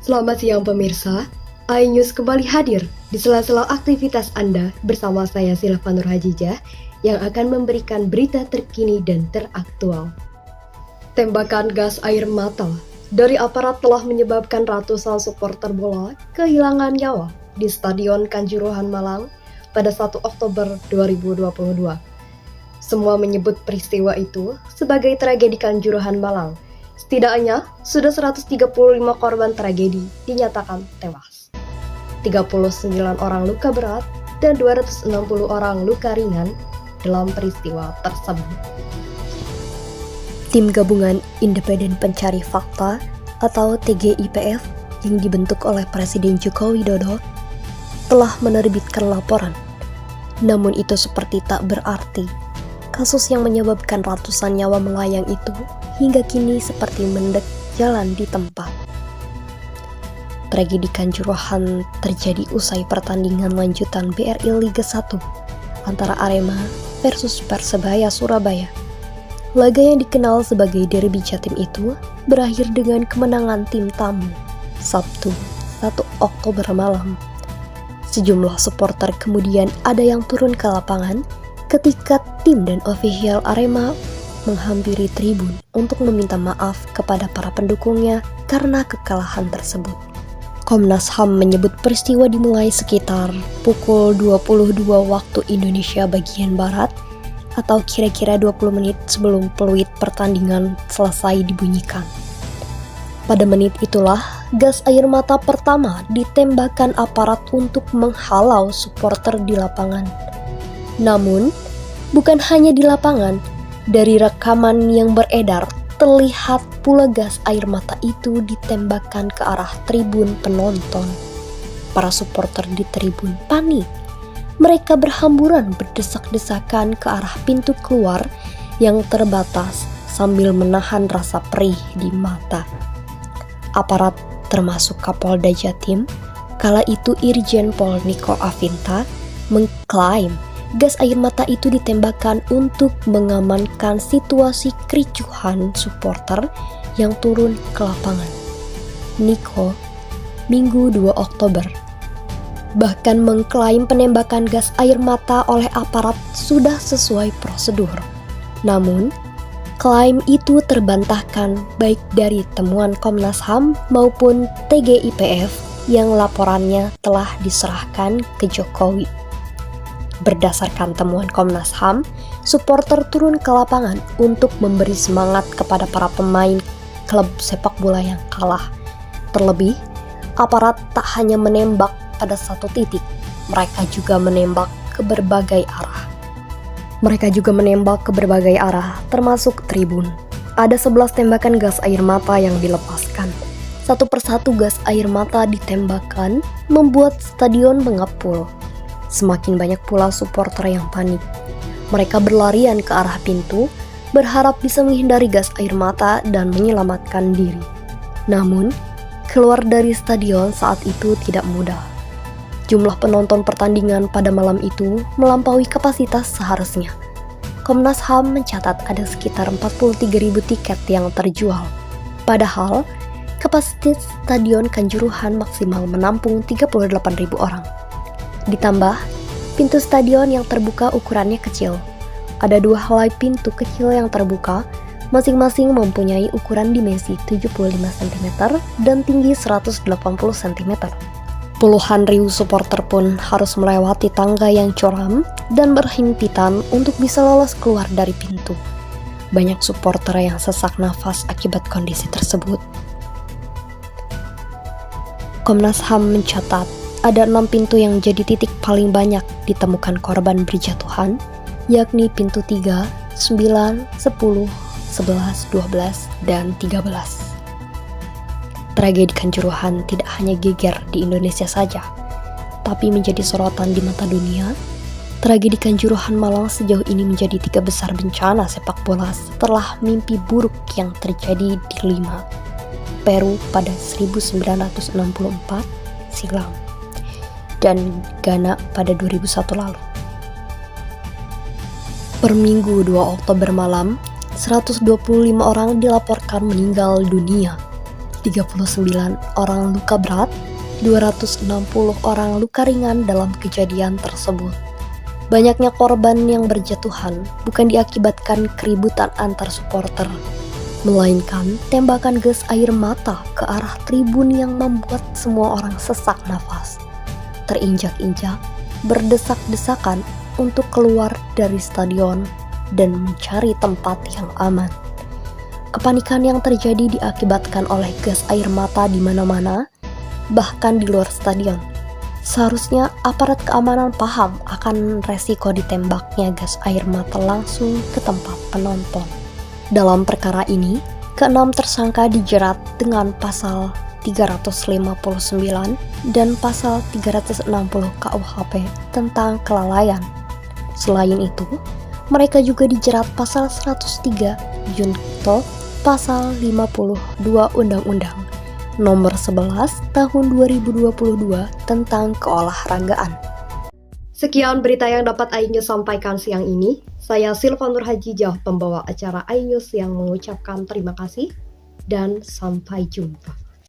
Selamat siang pemirsa, iNews kembali hadir di sela-sela aktivitas Anda bersama saya Silva Nur Hajijah yang akan memberikan berita terkini dan teraktual. Tembakan gas air mata dari aparat telah menyebabkan ratusan supporter bola kehilangan nyawa di Stadion Kanjuruhan Malang pada 1 Oktober 2022. Semua menyebut peristiwa itu sebagai tragedi Kanjuruhan Malang. Setidaknya, sudah 135 korban tragedi dinyatakan tewas. 39 orang luka berat dan 260 orang luka ringan dalam peristiwa tersebut. Tim Gabungan Independen Pencari Fakta atau TGIPF yang dibentuk oleh Presiden Joko Widodo telah menerbitkan laporan. Namun itu seperti tak berarti. Kasus yang menyebabkan ratusan nyawa melayang itu hingga kini seperti mendek jalan di tempat. Tragedi Kanjuruhan terjadi usai pertandingan lanjutan BRI Liga 1 antara Arema versus Persebaya Surabaya. Laga yang dikenal sebagai derby Jatim itu berakhir dengan kemenangan tim tamu Sabtu 1 Oktober malam. Sejumlah supporter kemudian ada yang turun ke lapangan ketika tim dan ofisial Arema menghampiri tribun untuk meminta maaf kepada para pendukungnya karena kekalahan tersebut. Komnas HAM menyebut peristiwa dimulai sekitar pukul 22 waktu Indonesia bagian Barat atau kira-kira 20 menit sebelum peluit pertandingan selesai dibunyikan. Pada menit itulah gas air mata pertama ditembakkan aparat untuk menghalau supporter di lapangan. Namun, bukan hanya di lapangan, dari rekaman yang beredar, terlihat pula gas air mata itu ditembakkan ke arah tribun penonton. Para supporter di tribun panik. Mereka berhamburan berdesak-desakan ke arah pintu keluar yang terbatas sambil menahan rasa perih di mata. Aparat termasuk Kapolda Jatim, kala itu Irjen Pol Niko Afinta, mengklaim gas air mata itu ditembakkan untuk mengamankan situasi kericuhan supporter yang turun ke lapangan. Niko, Minggu 2 Oktober, bahkan mengklaim penembakan gas air mata oleh aparat sudah sesuai prosedur. Namun, klaim itu terbantahkan baik dari temuan Komnas HAM maupun TGIPF yang laporannya telah diserahkan ke Jokowi. Berdasarkan temuan Komnas HAM, supporter turun ke lapangan untuk memberi semangat kepada para pemain klub sepak bola yang kalah. Terlebih, aparat tak hanya menembak pada satu titik, mereka juga menembak ke berbagai arah. Termasuk tribun. Ada 11 tembakan gas air mata yang dilepaskan. Satu persatu gas air mata ditembakkan, membuat stadion mengepul. Semakin banyak pula supporter yang panik. Mereka berlarian ke arah pintu, berharap bisa menghindari gas air mata dan menyelamatkan diri. Namun, keluar dari stadion saat itu tidak mudah. Jumlah penonton pertandingan pada malam itu melampaui kapasitas seharusnya. Komnas HAM mencatat ada sekitar 43.000 tiket yang terjual. Padahal, kapasitas Stadion Kanjuruhan maksimal menampung 38.000 orang. Ditambah, pintu stadion yang terbuka ukurannya kecil. Ada 2 helai pintu kecil yang terbuka, masing-masing mempunyai ukuran dimensi 75 cm dan tinggi 180 cm. Puluhan ribu supporter pun harus melewati tangga yang curam dan berhimpitan untuk bisa lolos keluar dari pintu. Banyak supporter yang sesak nafas akibat kondisi tersebut. Komnas HAM mencatat ada 6 pintu yang jadi titik paling banyak ditemukan korban berjatuhan, yakni pintu 3, 9, 10, 11, 12, dan 13. Tragedi Kanjuruhan tidak hanya geger di Indonesia saja, tapi menjadi sorotan di mata dunia. Tragedi Kanjuruhan Malang sejauh ini menjadi 3 besar bencana sepak bola setelah mimpi buruk yang terjadi di Lima, Peru pada 1964 silam, dan Ghana pada 2001 lalu. Per Minggu 2 Oktober malam, 125 orang dilaporkan meninggal dunia. 39 orang luka berat, 260 orang luka ringan dalam kejadian tersebut. Banyaknya korban yang berjatuhan bukan diakibatkan keributan antar supporter, melainkan tembakan gas air mata ke arah tribun yang membuat semua orang sesak nafas, terinjak-injak, berdesak-desakan untuk keluar dari stadion dan mencari tempat yang aman. Kepanikan yang terjadi diakibatkan oleh gas air mata di mana-mana, bahkan di luar stadion. Seharusnya aparat keamanan paham akan resiko ditembaknya gas air mata langsung ke tempat penonton. Dalam perkara ini, keenam tersangka dijerat dengan pasal 359 dan pasal 360 KUHP tentang kelalaian. Selain itu, mereka juga dijerat pasal 103 junto pasal 52 Undang-Undang Nomor 11 Tahun 2022 tentang keolahragaan. Sekian berita yang dapat iNews sampaikan siang ini. Saya Silva Nurhajijah, pembawa acara iNews yang mengucapkan terima kasih dan sampai jumpa.